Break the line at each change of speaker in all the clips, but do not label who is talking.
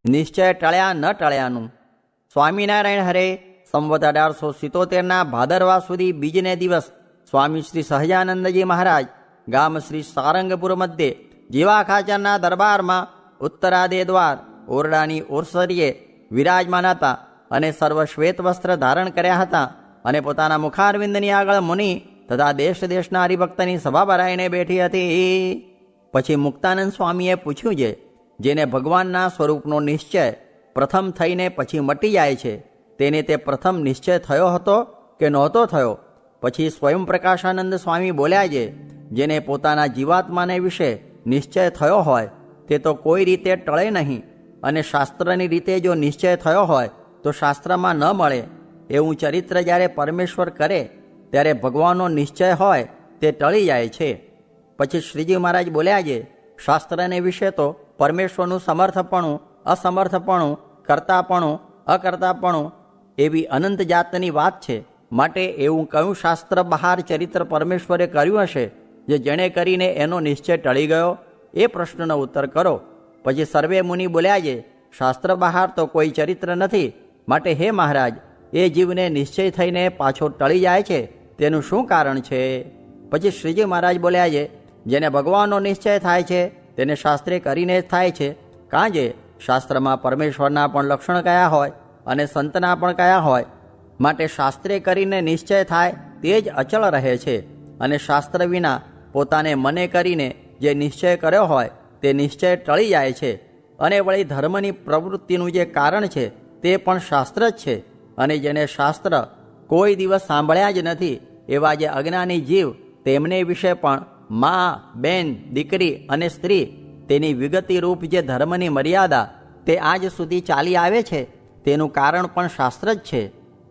નિશ્ચય ટળ્યા ન ટળ્યાનું. સ્વામિનારાયણ હરે સંવત 1877 ભાદરવા સુધી બીજને દિવસ સ્વામી શ્રી સહજાનંદજી મહારાજ ગામ શ્રી સારંગપુર મધ્યે જીવા ખાચરના દરબારમાં ઉત્તરાદે દ્વાર ઓરડાની ઓરસરીએ વિરાજમાન હતા અને સર્વ શ્વેત વસ્ત્ર ધારણ કર્યા હતા અને પોતાના મુખારવિંદની આગળ મુનિ તથા દેશ દેશના હરિભક્તની સભા ભરાઈને બેઠી હતી. પછી મુક્તાનંદ સ્વામીએ પૂછ્યું છે, જેને ભગવાનના સ્વરૂપનો નિશ્ચય પ્રથમ થઈને પછી મટી જાય છે તેને તે પ્રથમ નિશ્ચય થયો હતો કે નહોતો થયો? પછી સ્વયં પ્રકાશાનંદ સ્વામી બોલ્યા છે, જેને પોતાના જીવાત્માને વિશે નિશ્ચય થયો હોય તે તો કોઈ રીતે ટળે નહીં, અને શાસ્ત્રની રીતે જો નિશ્ચય થયો હોય તો શાસ્ત્રમાં ન મળે. એવું ચરિત્ર જ્યારે પરમેશ્વર કરે ત્યારે ભગવાનનો નિશ્ચય હોય તે ટળી જાય છે. પછી શ્રીજી મહારાજ બોલ્યા છે, શાસ્ત્રને વિશે તો પરમેશ્વરનું સમર્થપણું, અસમર્થપણું, કરતાપણું, અકર્તાપણું એવી અનંત જાતની વાત છે. માટે એવું કયું શાસ્ત્ર બહાર ચરિત્ર પરમેશ્વરે કર્યું હશે જે જેણે કરીને એનો નિશ્ચય ટળી ગયો? એ પ્રશ્નનો ઉત્તર કરો. પછી સર્વે મુનિ બોલ્યા છે, શાસ્ત્ર બહાર તો કોઈ ચરિત્ર નથી. માટે હે મહારાજ, એ જીવને નિશ્ચય થઈને પાછો ટળી જાય છે તેનું શું કારણ છે? પછી શ્રીજી મહારાજ બોલ્યા છે, જેને ભગવાનનો નિશ્ચય થાય છે તેને શાસ્ત્રે કરીને જ થાય છે. કાં જે શાસ્ત્રમાં પરમેશ્વરના પણ લક્ષણ કયા હોય અને સંતના પણ કયા હોય. માટે શાસ્ત્રે કરીને નિશ્ચય થાય તે જ અચળ રહે છે, અને શાસ્ત્ર વિના પોતાને મને કરીને જે નિશ્ચય કર્યો હોય તે નિશ્ચય ટળી જાય છે. અને વળી ધર્મની પ્રવૃત્તિનું જે કારણ છે તે પણ શાસ્ત્ર જ છે. અને જેને શાસ્ત્ર કોઈ દિવસ સાંભળ્યા જ નથી એવા જે અજ્ઞાની જીવ, તેમને વિશે પણ મા, બેન, દીકરી અને સ્ત્રી તેની વિગતિરૂપ જે ધર્મની મર્યાદા તે આજ સુધી ચાલી આવે છે તેનું કારણ પણ શાસ્ત્ર જ છે.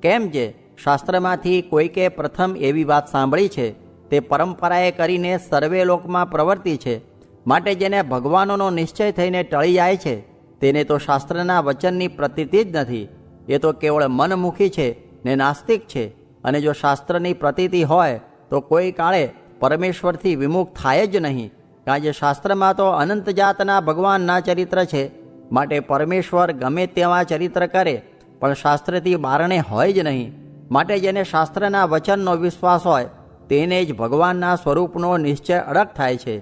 કેમ જે શાસ્ત્રમાંથી કોઈકે પ્રથમ એવી વાત સાંભળી છે તે પરંપરાએ કરીને સર્વે લોકમાં પ્રવર્તી છે. માટે જેને ભગવાનનો નિશ્ચય થઈને ટળી જાય છે તેને તો શાસ્ત્રના વચનની પ્રતીતિ જ નથી. એ તો કેવળ મનમુખી છે ને નાસ્તિક છે. અને જો શાસ્ત્રની પ્રતીતિ હોય તો કોઈ કાળે પરમેશ્વરથી વિમુખ થાય જ નહીં. કારણ કે શાસ્ત્રમાં તો અનંત જાતના ભગવાનના ચરિત્ર છે. માટે પરમેશ્વર ગમે તેવા ચરિત્ર કરે પણ શાસ્ત્રથી બારણે હોય જ નહીં. માટે જેને શાસ્ત્રના વચનનો વિશ્વાસ હોય તેને જ ભગવાનના સ્વરૂપનો નિશ્ચય અડગ થાય છે,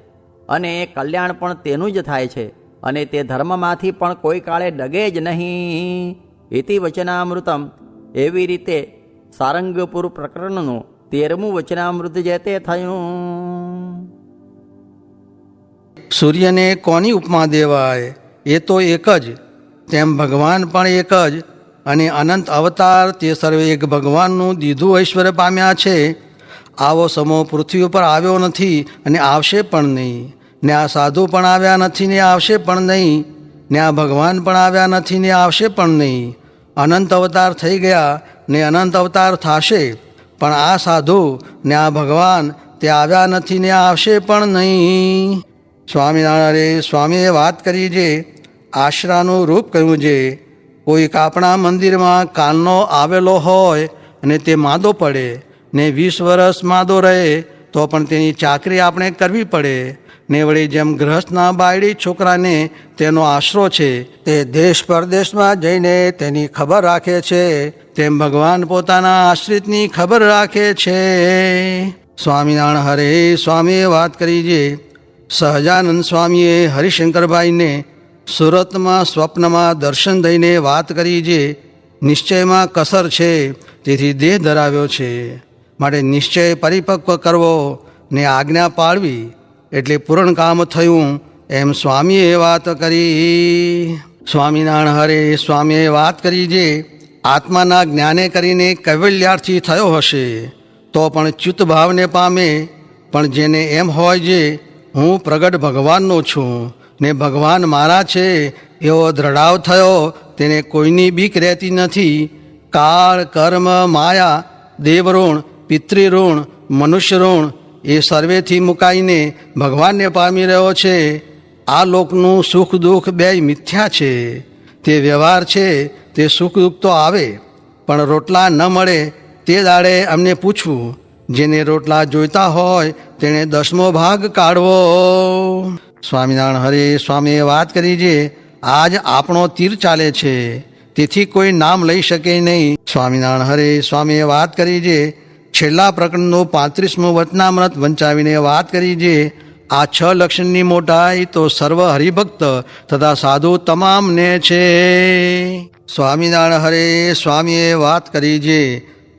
અને એ કલ્યાણ પણ તેનું જ થાય છે, અને તે ધર્મમાંથી પણ કોઈ કાળે ડગે જ નહીં. ઇતિ વચનામૃતમ. એવી રીતે સારંગપુર પ્રકરણનું 13મું વચનામૃત જે તે થયું.
સૂર્યને કોની ઉપમા દેવાય? એ તો એક જ, તેમ ભગવાન પણ એક જ, અને અનંત અવતાર તે સર્વે એક ભગવાનનું દીધું ઐશ્વર્ય પામ્યા છે. આવો સમૂહ પૃથ્વી ઉપર આવ્યો નથી અને આવશે પણ નહીં. ને આ સાધુ પણ આવ્યા નથી ને આવશે પણ નહીં. ને આ ભગવાન પણ આવ્યા નથી ને આવશે પણ નહીં. અનંત અવતાર થઈ ગયા ને અનંત અવતાર થશે, પણ આ સાધુ ને આ ભગવાન તે આવ્યા નથી ને આવશે પણ નહીં. સ્વામિનારાયણ સ્વામીએ વાત કરી છે, આશરાનું રૂપ કહ્યું છે. કોઈક આપણા મંદિરમાં કાલનો આવેલો હોય અને તે માંદો પડે ને 20 વર્ષ માંદો રહે તો પણ તેની ચાકરી આપણે કરવી પડે. ને વળી જેમ ગૃહસ્થના બાયડી છોકરાને તેનો આશરો છે તે દેશ પરદેશમાં જઈને તેની ખબર રાખે છે, તેમ ભગવાન પોતાના આશ્રિતની ખબર રાખે છે. સ્વામિનારાયણ હરે સ્વામીએ વાત કરી છે, સહજાનંદ સ્વામીએ હરિશંકરભાઈને સુરતમાં સ્વપ્નમાં દર્શન દઈને વાત કરી છે. નિશ્ચયમાં કસર છે તેથી દેહ ધરાવ્યો છે. માટે નિશ્ચય પરિપક્વ કરવો ને આજ્ઞા પાળવી એટલે પૂર્ણ કામ થયું, એમ સ્વામીએ વાત કરી. સ્વામિનારાયણ હરે સ્વામીએ વાત કરી છે, આત્માના જ્ઞાને કરીને કૈવલ્યાર્થી થયો હશે તો પણ ચ્યુત ભાવને પામે. પણ જેને એમ હોય છે હું પ્રગટ ભગવાનનો છું ને ભગવાન મારા છે એવો દ્રઢાવ થયો, તેને કોઈની બીક રહેતી નથી. કાળ, કર્મ, માયા, દેવઋણ, પિતૃઋણ, મનુષ્ય ઋણ એ સર્વેથી મુકાઈને ભગવાનને પામી રહ્યો છે. આ લોકનું સુખ દુઃખ બેય મિથ્યા છે. તે વ્યવહાર છે, તે સુખ દુઃખ તો આવે, પણ રોટલા ન મળે તે દાડે અમને પૂછવું. જેને રોટલા જોઈતા હોય તેણે 10મો ભાગ કાઢવો. સ્વામિનારાયણ હરે સ્વામીએ વાત કરી છે, આજ આપણો તીર ચાલે છે, તેથી કોઈ નામ લઈ શકે નહીં. સ્વામિનારાયણ હરે સ્વામીએ વાત કરી છે. છેલ્લા પ્રકરણનું 35મું વચનામૃત વંચાવીને વાત કરી છે. આ 6 લક્ષણની મોટાઈ તો સર્વ હરિભક્ત તથા સાધુ તમામને છે. સ્વામિનારાયણ હરે સ્વામીએ વાત કરી છે.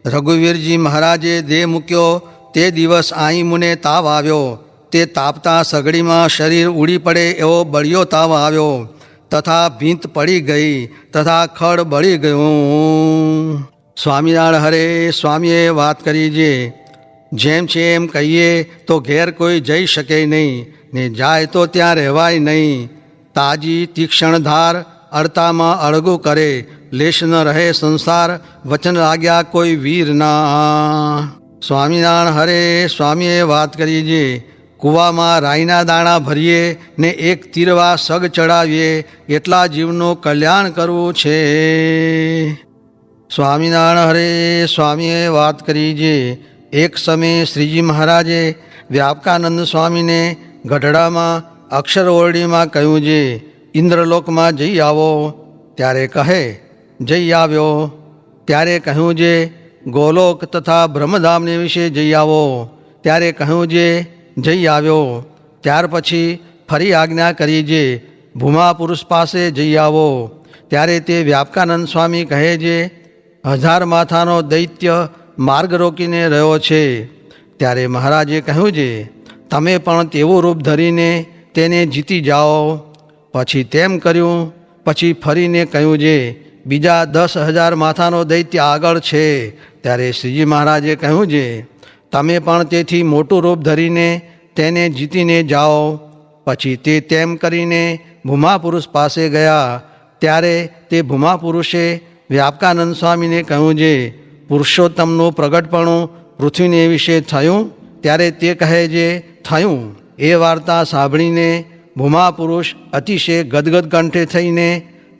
રઘુવીરજી મહારાજે દેહ મૂક્યો તે દિવસ આઈમુને તાવ આવ્યો. તે તાપતા સગડીમાં શરીર ઉડી પડે એવો બળિયો તાવ આવ્યો, તથા ભીંત પડી ગઈ, તથા ખડ બળી ગયું. સ્વામિનારાયણ હરે સ્વામીએ વાત કરી છે. જેમ છે એમ કહીએ તો ઘેર કોઈ જઈ શકે નહીં, ને જાય તો ત્યાં રહેવાય નહીં. તાજી તીક્ષણ ધાર અડતામાં અળગું કરે, લેશ ન રહે સંસાર, વચન લાગ્યા કોઈ વીરના. સ્વામિનારાયણ હરે સ્વામીએ વાત કરી છે. કૂવામાં રાઈના દાણા ભરીએ ને એક તીરવા સગ ચડાવીએ એટલા જીવનું કલ્યાણ કરવું છે. સ્વામિનારાયણ હરે સ્વામીએ વાત કરી છે. એક સમયે શ્રીજી મહારાજે વ્યાપકાનંદ સ્વામીને ગઢડામાં અક્ષર ઓરડીમાં કહ્યું છે, ઇન્દ્રલોકમાં જઈ આવો. ત્યારે કહે જઈ આવ્યો. ત્યારે કહ્યું છે ગોલોક તથા બ્રહ્મધામને વિશે જઈ આવો. ત્યારે કહ્યું છે જઈ આવ્યો. ત્યાર પછી ફરી આજ્ઞા કરી છે ભૂમા પુરુષ પાસે જઈ આવો. ત્યારે તે વ્યાપકાનંદ સ્વામી કહે છે 1000 માથાનો દૈત્ય માર્ગ રોકીને રહ્યો છે. ત્યારે મહારાજે કહ્યું છે તમે પણ તેવું રૂપ ધરીને તેને જીતી જાઓ. પછી તેમ કર્યું. પછી ફરીને કહ્યું છે બીજા 10,000 માથાનો દૈત્ય આગળ છે. ત્યારે શ્રીજી મહારાજે કહ્યું છે તમે પણ તેથી મોટું રૂપ ધરીને તેને જીતીને જાઓ. પછી તે તેમ કરીને ભૂમા પુરુષ પાસે ગયા. ત્યારે તે ભૂમા પુરુષે વ્યાપકાનંદ સ્વામીને કહ્યું છે પુરુષોત્તમનું પ્રગટપણું પૃથ્વીને વિશે થયું. ત્યારે તે કહે છે થયું. એ વાર્તા સાંભળીને ભૂમા પુરુષ અતિશય ગદગદ કંઠે થઈને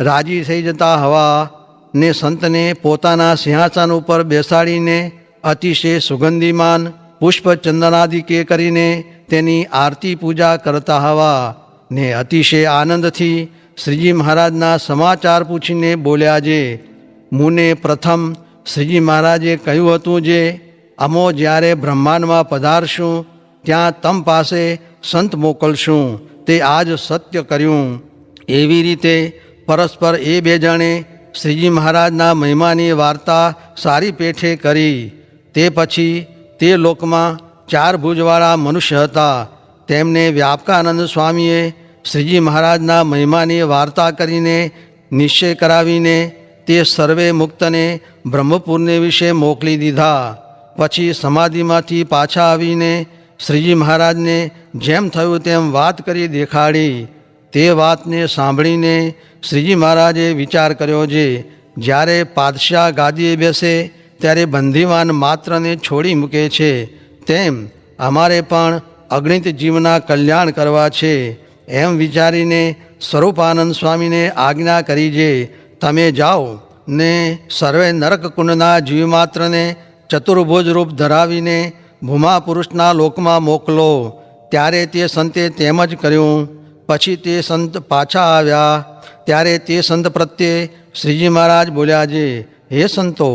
રાજી થઈ જતા હવા ને સંતને પોતાના સિંહાસન ઉપર બેસાડીને અતિશય સુગંધીમાન પુષ્પ ચંદનાદિકે કરીને તેની આરતી પૂજા કરતા હવા ને અતિશય આનંદથી શ્રીજી મહારાજના સમાચાર પૂછીને બોલ્યા છે. મુને પ્રથમ શ્રીજી મહારાજે કહ્યું હતું જે અમો જ્યારે બ્રહ્માંડમાં પધારશું ત્યાં તમ પાસે સંત મોકલશું. તે આજ સત્ય કર્યું. એવી રીતે પરસ્પર એ 2 જણે શ્રીજી મહારાજના મહિમાની વાર્તા સારી પેઠે કરી. તે પછી તે લોકમાં 4 ભુજવાળા મનુષ્ય હતા. તેમને વ્યાપકાનંદ સ્વામીએ શ્રીજી મહારાજના મહિમાની વાર્તા કરીને નિશ્ચય કરાવીને તે સર્વે મુક્તને બ્રહ્મપુરને વિશે મોકલી દીધા. પછી સમાધિમાંથી પાછા આવીને શ્રીજી મહારાજને જેમ થયું તેમ વાત કરી દેખાડી. તે વાતને સાંભળીને શ્રીજી મહારાજે વિચાર કર્યો છે જ્યારે પાદશાહ ગાદીએ બેસે ત્યારે બંધીવાન માત્રને છોડી મૂકે છે, તેમ અમારે પણ અગણિત જીવના કલ્યાણ કરવા છે. એમ વિચારીને સ્વરૂપાનંદ સ્વામીને આજ્ઞા કરી છે તમે જાઓ ને સર્વે નરકકુંડના જીવમાત્રને ચતુર્ભુજ રૂપ ધરાવીને ભૂમા પુરુષના લોકમાં મોકલો. ત્યારે તે સંતે તેમ જ કર્યું. પછી તે સંત પાછા આવ્યા. ત્યારે તે સંત પ્રત્યે શ્રીજી મહારાજ બોલ્યા છે હે સંતો,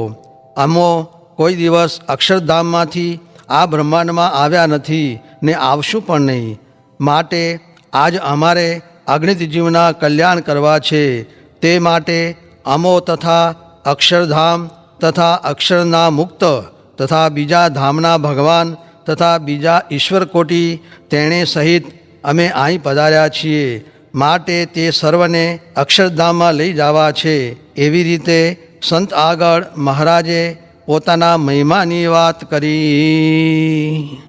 અમો કોઈ દિવસ અક્ષરધામમાંથી આ બ્રહ્માંડમાં આવ્યા નથી ને આવશું પણ નહીં. માટે આજ અમારે અગણિત જીવના કલ્યાણ કરવા છે. તે માટે અમો તથા અક્ષરધામ તથા અક્ષરના મુક્ત તથા બીજા ધામના ભગવાન તથા બીજા ઈશ્વર કોટી તેણે સહિત અમે અહીં પધાર્યા છીએ. માટે તે સર્વને અક્ષરધામમાં લઈ જવા છે. એવી રીતે સંત આગળ મહારાજે પોતાના મહિમાની વાત કરી.